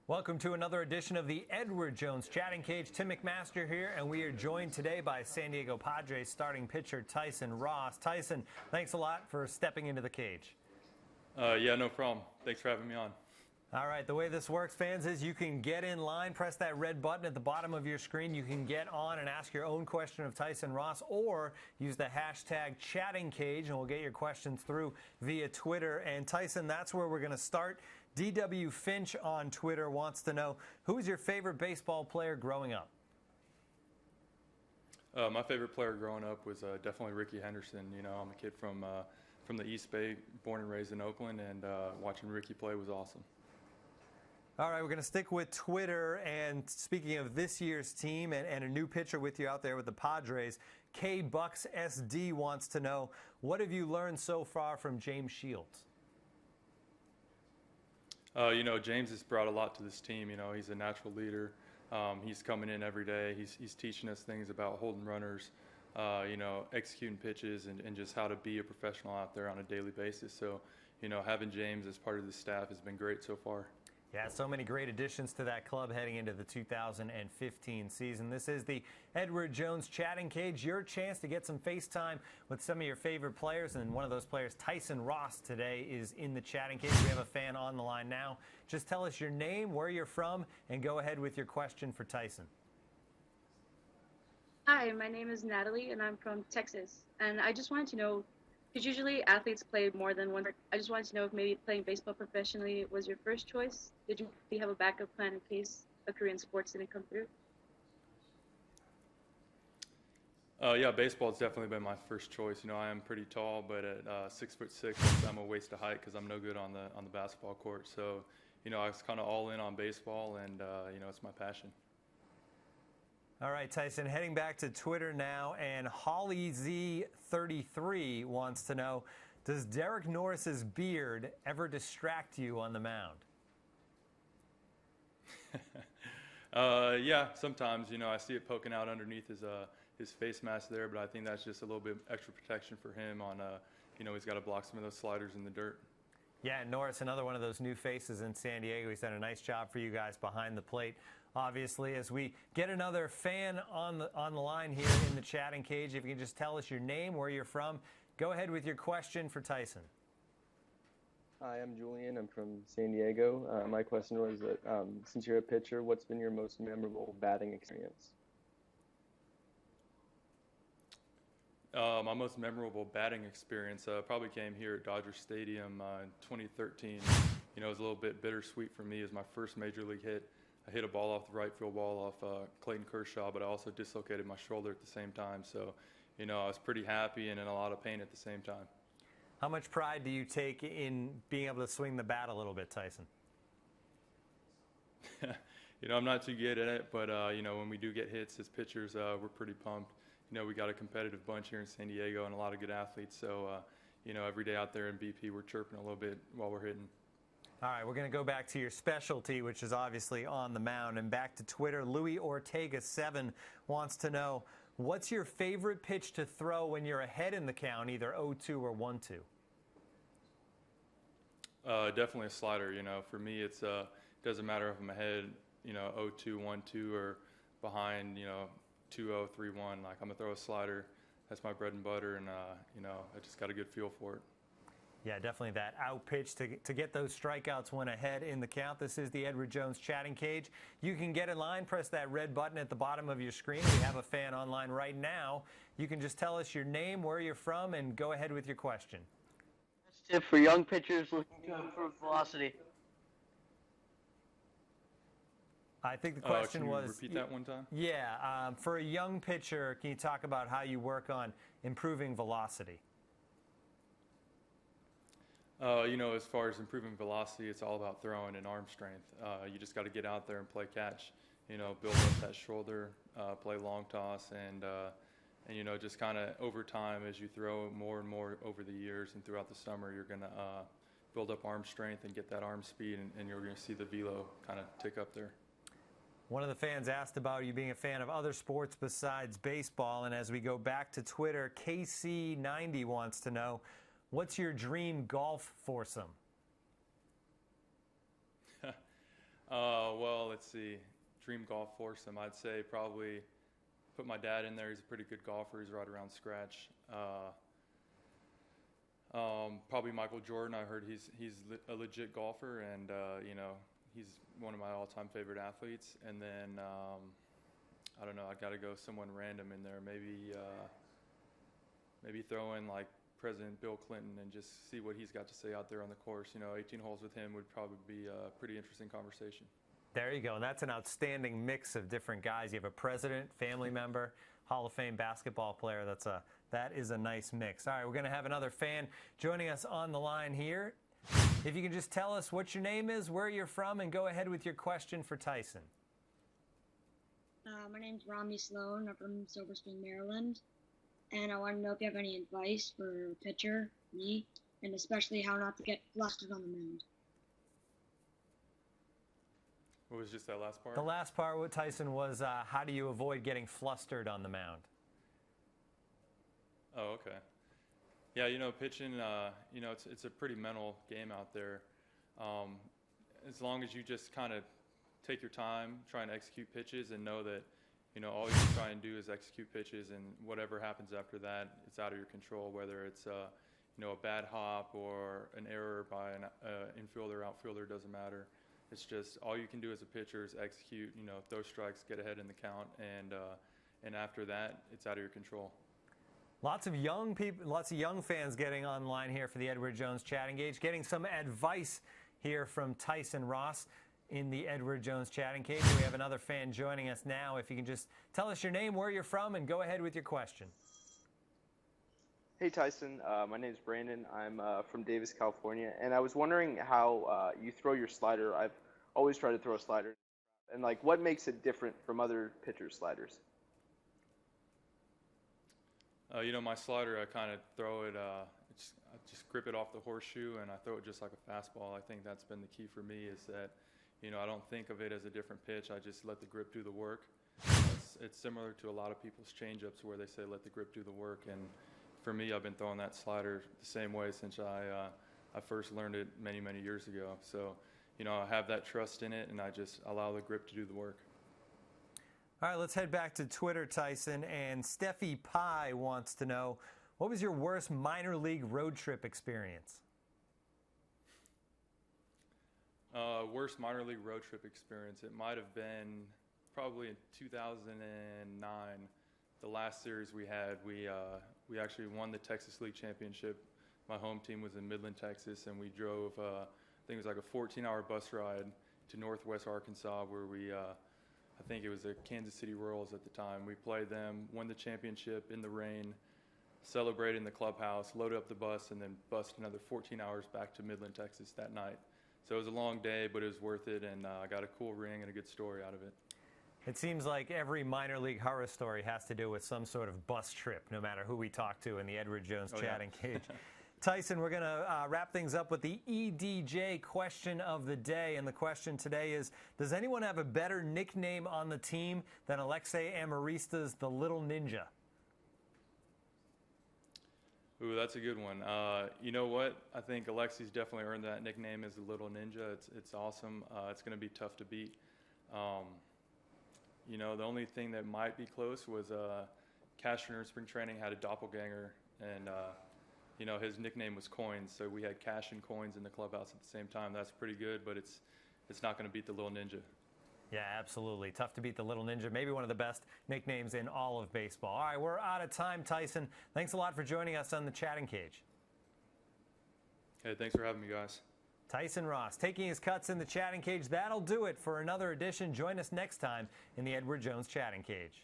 Welcome to another edition of the Edward Jones Chatting Cage. Tim McMaster here, and we are joined today by San Diego Padres starting pitcher Tyson Ross. Tyson, thanks a lot for stepping into the cage. Yeah, no problem. Thanks for having me on. All right, the way this works, fans, is you can get in line, press that red button at the bottom of your screen. You can get on and ask your own question of Tyson Ross, or use the hashtag Chatting Cage, and we'll get your questions through via Twitter. And Tyson, that's where we're going to start. DW Finch on Twitter wants to know, who was your favorite baseball player growing up? My favorite player growing up was definitely Ricky Henderson. You know, I'm a kid from the East Bay, born and raised in Oakland, and watching Ricky play was awesome. All right, we're going to stick with Twitter. And speaking of this year's team and a new pitcher with you out there with the Padres, K Bucks SD wants to know, what have you learned so far from James Shields? You know, James has brought a lot to this team. You know, he's a natural leader. He's coming in every day. He's teaching us things about holding runners, you know, executing pitches, and just how to be a professional out there on a daily basis. So, you know, having James as part of the staff has been great so far. Yeah, so many great additions to that club heading into the 2015 season. This is the Edward Jones Chatting Cage, your chance to get some FaceTime with some of your favorite players. And one of those players, Tyson Ross, today is in the Chatting Cage. We have a fan on the line now. Just tell us your name, where you're from, and go ahead with your question for Tyson. Hi, my name is Natalie, and I'm from Texas. And I just wanted to know, because usually athletes play more than one. I just wanted to know if maybe playing baseball professionally was your first choice. Did you have a backup plan in case a career in sports didn't come through? Yeah, baseball has definitely been my first choice. You know, I am pretty tall, but at 6'6", I'm a waste of height because I'm no good on the basketball court. So, you know, I was kind of all in on baseball, and you know, it's my passion. All right, Tyson, heading back to Twitter now, and HollyZ33 wants to know, does Derek Norris's beard ever distract you on the mound? Yeah, sometimes. You know, I see it poking out underneath his face mask there, but I think that's just a little bit extra protection for him on, you know, he's got to block some of those sliders in the dirt. Yeah, Norris, another one of those new faces in San Diego. He's done a nice job for you guys behind the plate. Obviously, as we get another fan on the line here in the Chatting Cage, if you can just tell us your name, where you're from, go ahead with your question for Tyson. Hi, I'm Julian. I'm from San Diego. My question was that since you're a pitcher, what's been your most memorable batting experience? My most memorable batting experience probably came here at Dodger Stadium in 2013. You know, it was a little bit bittersweet for me. It was my first major league hit. I hit a ball off the right field wall off Clayton Kershaw, but I also dislocated my shoulder at the same time. So, you know, I was pretty happy and in a lot of pain at the same time. How much pride do you take in being able to swing the bat a little bit, Tyson? You know, I'm not too good at it, but, you know, when we do get hits as pitchers, we're pretty pumped. You know, we got a competitive bunch here in San Diego and a lot of good athletes. So, you know, every day out there in BP, we're chirping a little bit while we're hitting. All right, we're going to go back to your specialty, which is obviously on the mound. And back to Twitter, Louis Ortega7 wants to know, what's your favorite pitch to throw when you're ahead in the count, either 0-2 or 1-2? Definitely a slider. You know, for me, it's doesn't matter if I'm ahead, you know, 0-2, 1-2, or behind, you know, 2-0, 3-1. Like, I'm going to throw a slider. That's my bread and butter, and, you know, I just got a good feel for it. Yeah, definitely that out pitch to get those strikeouts when ahead in the count. This is the Edward Jones Chatting Cage. You can get in line, press that red button at the bottom of your screen. We have a fan online right now. You can just tell us your name, where you're from, and go ahead with your question. That's a tip for young pitchers looking to improve velocity. I think the question can you was... repeat that one time? Yeah, for a young pitcher, can you talk about how you work on improving velocity? You know, as far as improving velocity, it's all about throwing and arm strength. You just got to get out there and play catch. You know, build up that shoulder, play long toss, and you know, just kind of over time as you throw more and more over the years and throughout the summer, you're going to build up arm strength and get that arm speed, and you're going to see the velo kind of tick up there. One of the fans asked about you being a fan of other sports besides baseball, and as we go back to Twitter, KC90 wants to know, what's your dream golf foursome? Well, let's see, dream golf foursome. I'd say probably put my dad in there. He's a pretty good golfer. He's right around scratch. Probably Michael Jordan. I heard he's a legit golfer, and he's one of my all-time favorite athletes. And then I don't know. I got to go someone random in there. Maybe throw in like President Bill Clinton and just see what he's got to say out there on the course. 18 holes with him would probably be a pretty interesting conversation. There you go. And that's an outstanding mix of different guys. You have a president, family member, Hall of Fame basketball player. That is a nice mix. All right, we're going to have another fan joining us on the line here. If you can just tell us what your name is, where you're from, and go ahead with your question for Tyson. My name's Rami Sloan. I'm from Silver Spring, Maryland. And I want to know if you have any advice for a pitcher, me, and especially how not to get flustered on the mound. What was just that last part? The last part with Tyson was how do you avoid getting flustered on the mound? Oh, okay. Yeah, pitching, it's a pretty mental game out there. As long as you just kind of take your time, try and execute pitches, and know that, all you can try and do is execute pitches, and whatever happens after that, it's out of your control, whether it's, a bad hop or an error by an infielder, outfielder, doesn't matter. It's just all you can do as a pitcher is execute, throw strikes, get ahead in the count, and after that, it's out of your control. Lots of young people, lots of young fans getting online here for the Edward Jones Chat Engage, getting some advice here from Tyson Ross in the Edward Jones Chatting Cage. We have another fan joining us now. If you can just tell us your name, where you're from, and go ahead with your question. Hey Tyson, my name's Brandon. I'm from Davis, California, and I was wondering how you throw your slider. I've always tried to throw a slider, and what makes it different from other pitchers' sliders? My slider, I kind of throw it, I just grip it off the horseshoe, and I throw it just like a fastball. I think that's been the key for me, is that, I don't think of it as a different pitch. I just let the grip do the work. It's similar to a lot of people's changeups where they say let the grip do the work, and for me, I've been throwing that slider the same way since I first learned it many, many years ago. So, I have that trust in it, and I just allow the grip to do the work. All right, let's head back to Twitter, Tyson. And Steffi Pie wants to know, what was your worst minor league road trip experience? Worst minor league road trip experience. It might have been probably in 2009. The last series we had, we actually won the Texas League Championship. My home team was in Midland, Texas, and we drove, I think it was like a 14-hour bus ride to Northwest Arkansas, where I think it was the Kansas City Royals at the time. We played them, won the championship in the rain, celebrated in the clubhouse, loaded up the bus, and then bussed another 14 hours back to Midland, Texas that night. So it was a long day, but it was worth it, and I got a cool ring and a good story out of it. It seems like every minor league horror story has to do with some sort of bus trip, no matter who we talk to in the Edward Jones Chatting Cage. Tyson, we're going to wrap things up with the EDJ question of the day. And the question today is, does anyone have a better nickname on the team than Alexei Amarista's The Little Ninja? Ooh, that's a good one. You know what? I think Alexei's definitely earned that nickname as the Little Ninja. It's awesome. It's going to be tough to beat. The only thing that might be close was Cashner in spring training had a doppelganger, and his nickname was Coins. So we had Cash and Coins in the clubhouse at the same time. That's pretty good, but it's not going to beat the Little Ninja. Yeah, absolutely. Tough to beat the Little Ninja. Maybe one of the best nicknames in all of baseball. All right, we're out of time, Tyson. Thanks a lot for joining us on the Chatting Cage. Hey, thanks for having me, guys. Tyson Ross taking his cuts in the Chatting Cage. That'll do it for another edition. Join us next time in the Edward Jones Chatting Cage.